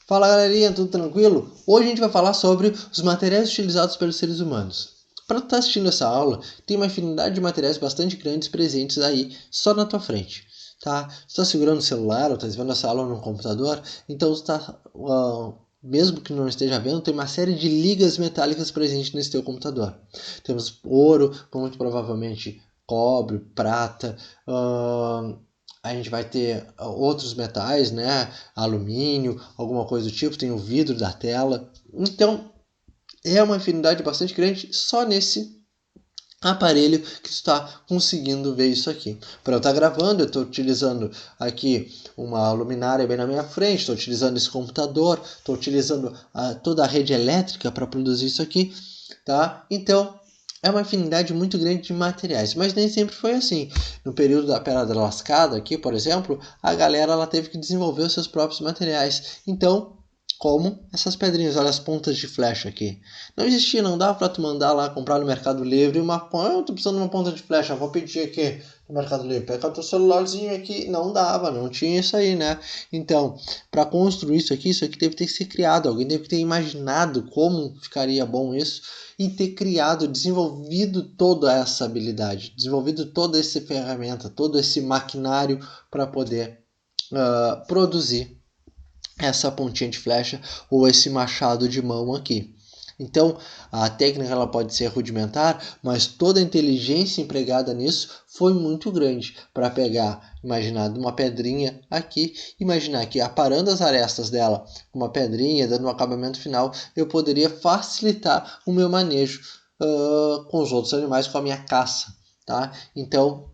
Fala galerinha, tudo tranquilo? Hoje a gente vai falar sobre os materiais utilizados pelos seres humanos. Para tu estar assistindo essa aula, tem uma infinidade de materiais bastante grandes presentes aí só na tua frente, tá? Tu está segurando o celular ou está vendo essa aula no computador, então tu tá, mesmo que não esteja vendo, tem uma série de ligas metálicas presentes nesse teu computador. Temos ouro, muito provavelmente cobre, prata, a gente vai ter outros metais, né? Alumínio, alguma coisa do tipo, tem o vidro da tela. Então, é uma infinidade bastante grande só nesse aparelho que tu está conseguindo ver isso aqui. Para eu estar gravando, eu estou utilizando aqui uma luminária bem na minha frente, estou utilizando esse computador, estou utilizando toda a rede elétrica para produzir isso aqui, tá? Então, é uma infinidade muito grande de materiais, mas nem sempre foi assim. No período da Pedra Lascada, aqui, por exemplo, a galera ela teve que desenvolver os seus próprios materiais. Então, como essas pedrinhas, olha as pontas de flecha aqui. Não existia, não dava para tu mandar lá comprar no Mercado Livre uma... Eu tô precisando de uma ponta de flecha, vou pedir aqui no Mercado Livre. Pega o teu celularzinho aqui. Não dava, não tinha isso aí, né? Então, para construir isso aqui teve que ser criado. Alguém teve que ter imaginado como ficaria bom isso e ter criado, desenvolvido toda essa habilidade, desenvolvido toda essa ferramenta, todo esse maquinário para poder produzir essa pontinha de flecha ou esse machado de mão aqui. Então, a técnica ela pode ser rudimentar, mas toda a inteligência empregada nisso foi muito grande para pegar, imaginar uma pedrinha aqui, imaginar que aparando as arestas dela com uma pedrinha, dando um acabamento final, eu poderia facilitar o meu manejo com os outros animais, com a minha caça, tá? Então,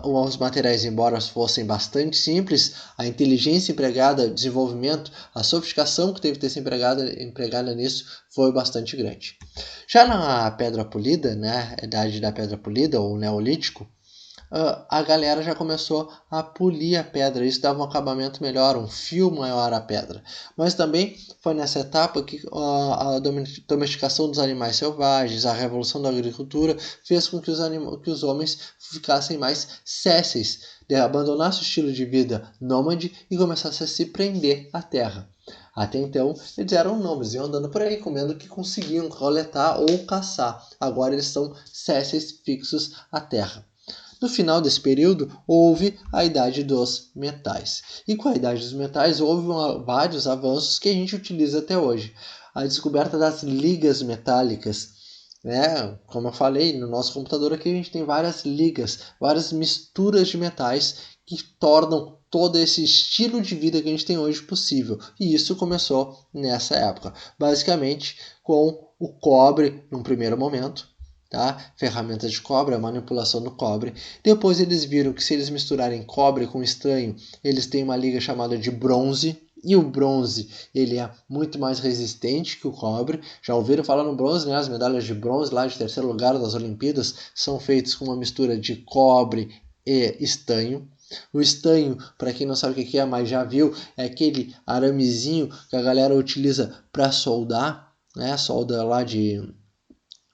os materiais, embora fossem bastante simples, a inteligência empregada, o desenvolvimento, a sofisticação que teve que ter sido empregada nisso foi bastante grande. Já na Pedra Polida, né, a Idade da Pedra Polida, ou Neolítico, a galera já começou a polir a pedra. Isso dava um acabamento melhor, um fio maior à pedra. Mas também foi nessa etapa que a domesticação dos animais selvagens, a revolução da agricultura, fez com que os homens ficassem mais césseis, abandonassem o estilo de vida nômade e começassem a se prender à terra. Até então, eles eram nômades, iam andando por aí, comendo o que conseguiam coletar ou caçar. Agora eles são césseis fixos à terra. No final desse período, houve a Idade dos Metais. E com a Idade dos Metais, houve vários avanços que a gente utiliza até hoje. A descoberta das ligas metálicas, né? Como eu falei, no nosso computador aqui a gente tem várias ligas, várias misturas de metais que tornam todo esse estilo de vida que a gente tem hoje possível. E isso começou nessa época, basicamente com o cobre num primeiro momento. Tá? Ferramentas de cobre, a manipulação do cobre. Depois eles viram que se eles misturarem cobre com estanho, eles têm uma liga chamada de bronze. E o bronze ele é muito mais resistente que o cobre. Já ouviram falar no bronze, né? As medalhas de bronze lá de terceiro lugar das Olimpíadas são feitas com uma mistura de cobre e estanho. O estanho, para quem não sabe o que é, mas já viu, é aquele aramezinho que a galera utiliza para soldar, né? Solda lá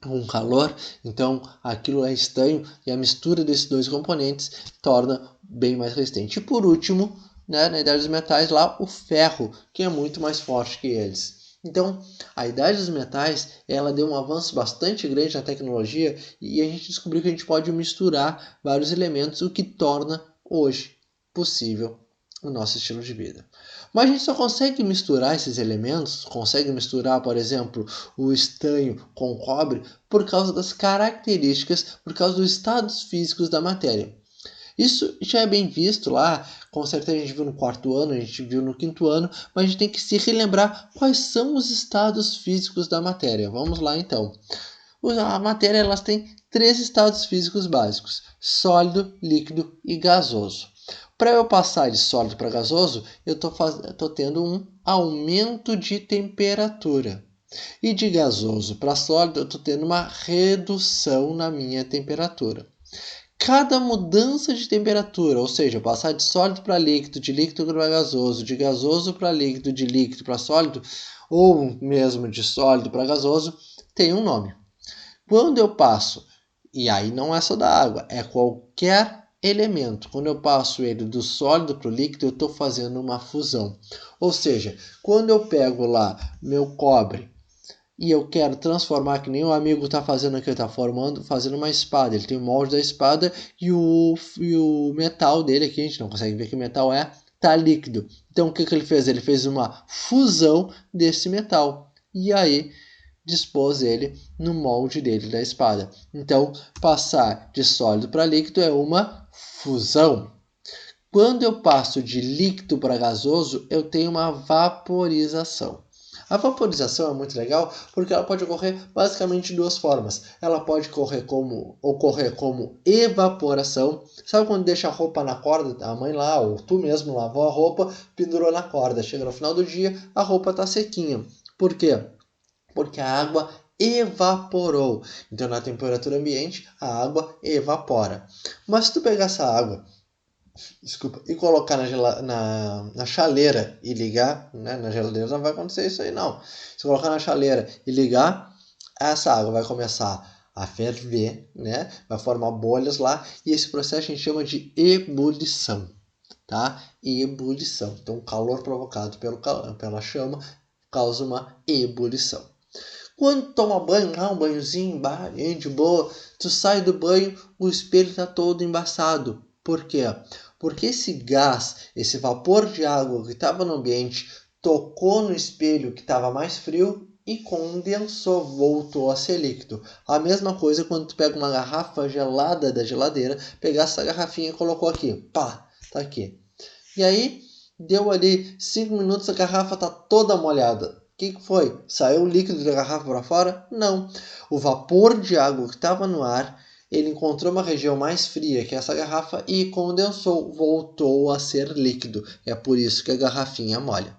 com calor, então aquilo é estanho e a mistura desses dois componentes torna bem mais resistente. E por último, né, na Idade dos Metais, lá o ferro, que é muito mais forte que eles. Então, a Idade dos Metais ela deu um avanço bastante grande na tecnologia e a gente descobriu que a gente pode misturar vários elementos, o que torna hoje possível o nosso estilo de vida. Mas a gente só consegue misturar esses elementos, consegue misturar, por exemplo, o estanho com o cobre por causa das características, por causa dos estados físicos da matéria. Isso já é bem visto lá, com certeza a gente viu no quarto ano, a gente viu no quinto ano, mas a gente tem que se relembrar quais são os estados físicos da matéria. Vamos lá então. A matéria elas tem 3 estados físicos básicos: sólido, líquido e gasoso. Para eu passar de sólido para gasoso, eu estou tendo um aumento de temperatura. E de gasoso para sólido, eu estou tendo uma redução na minha temperatura. Cada mudança de temperatura, ou seja, passar de sólido para líquido, de líquido para gasoso, de gasoso para líquido, de líquido para sólido, ou mesmo de sólido para gasoso, tem um nome. Quando eu passo, e aí não é só da água, é qualquer elemento. Quando eu passo ele do sólido para o líquido, eu estou fazendo uma fusão. Ou seja, quando eu pego lá meu cobre e eu quero transformar, que nem o amigo está fazendo aqui, está fazendo uma espada. Ele tem o molde da espada e o metal dele aqui, a gente não consegue ver que metal é, está líquido. Então o que ele fez? Ele fez uma fusão desse metal. E aí dispôs ele no molde dele da espada. Então, passar de sólido para líquido é uma fusão. Quando eu passo de líquido para gasoso, eu tenho uma vaporização. A vaporização é muito legal porque ela pode ocorrer basicamente de duas formas. Ela pode ocorrer como evaporação. Sabe quando deixa a roupa na corda? A mãe lá, ou tu mesmo lavou a roupa, pendurou na corda. Chega no final do dia, a roupa está sequinha. Por quê? Porque a água evaporou. Então, na temperatura ambiente, a água evapora. Mas se tu pegar essa água, e colocar na chaleira e ligar, né? Na geladeira não vai acontecer isso aí, não. Se colocar na chaleira e ligar, essa água vai começar a ferver, né? Vai formar bolhas lá, e esse processo a gente chama de ebulição, tá? Ebulição. Então, o calor provocado pela chama causa uma ebulição. Quando toma banho, um banhozinho, bem de boa, tu sai do banho, o espelho está todo embaçado. Por quê? Porque esse gás, esse vapor de água que estava no ambiente, tocou no espelho que estava mais frio e condensou, voltou a ser líquido. A mesma coisa quando tu pega uma garrafa gelada da geladeira, pegar essa garrafinha e colocou aqui, pá, tá aqui. E aí, deu ali 5 minutos, a garrafa tá toda molhada. O que foi? Saiu o líquido da garrafa para fora? Não. O vapor de água que estava no ar, ele encontrou uma região mais fria que essa garrafa e condensou, voltou a ser líquido. É por isso que a garrafinha molha.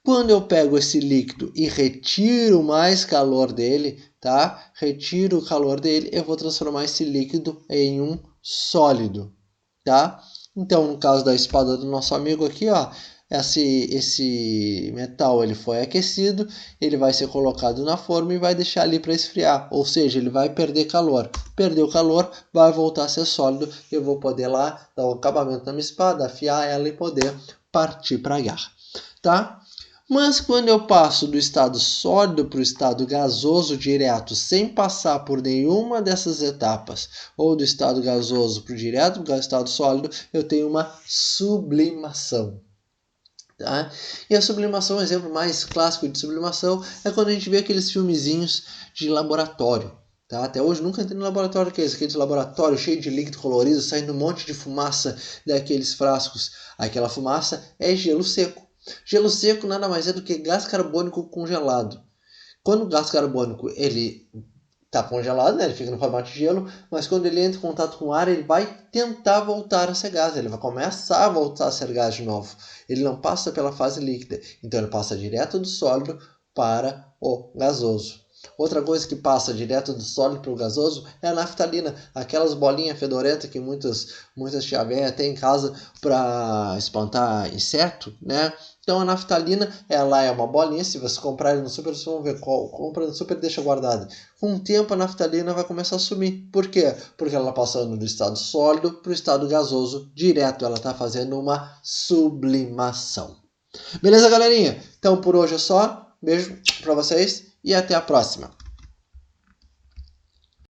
Quando eu pego esse líquido e retiro mais calor dele, tá? Retiro o calor dele, eu vou transformar esse líquido em um sólido, tá? Então, no caso da espada do nosso amigo aqui, ó, esse metal ele foi aquecido, ele vai ser colocado na forma e vai deixar ali para esfriar, ou seja, ele vai perder calor. Perdeu calor, vai voltar a ser sólido, eu vou poder lá dar o acabamento na minha espada, afiar ela e poder partir para a guerra, tá? Mas quando eu passo do estado sólido para o estado gasoso direto, sem passar por nenhuma dessas etapas, ou do estado gasoso para o direto para o estado sólido, eu tenho uma sublimação. Tá? E a sublimação, o exemplo mais clássico de sublimação é quando a gente vê aqueles filmezinhos de laboratório. Tá? Até hoje nunca entrei no laboratório, que é esse, aqueles laboratórios cheios de líquido colorido, saindo um monte de fumaça daqueles frascos. Aquela fumaça é gelo seco. Gelo seco nada mais é do que gás carbônico congelado. Quando o gás carbônico ele está congelado, né? Ele fica no formato de gelo, mas quando ele entra em contato com o ar, ele vai tentar voltar a ser gás, ele vai começar a voltar a ser gás de novo. Ele não passa pela fase líquida, então ele passa direto do sólido para o gasoso. Outra coisa que passa direto do sólido para o gasoso é a naftalina, aquelas bolinhas fedorentas que muitas tia véia tem em casa para espantar inseto, né? Então a naftalina, ela é uma bolinha, se você comprar no super, vocês vão ver qual, compra no super e deixa guardada. Com o tempo a naftalina vai começar a sumir. Por quê? Porque ela está passando do estado sólido para o estado gasoso direto, ela está fazendo uma sublimação. Beleza, galerinha? Então por hoje é só. Beijo para vocês e até a próxima.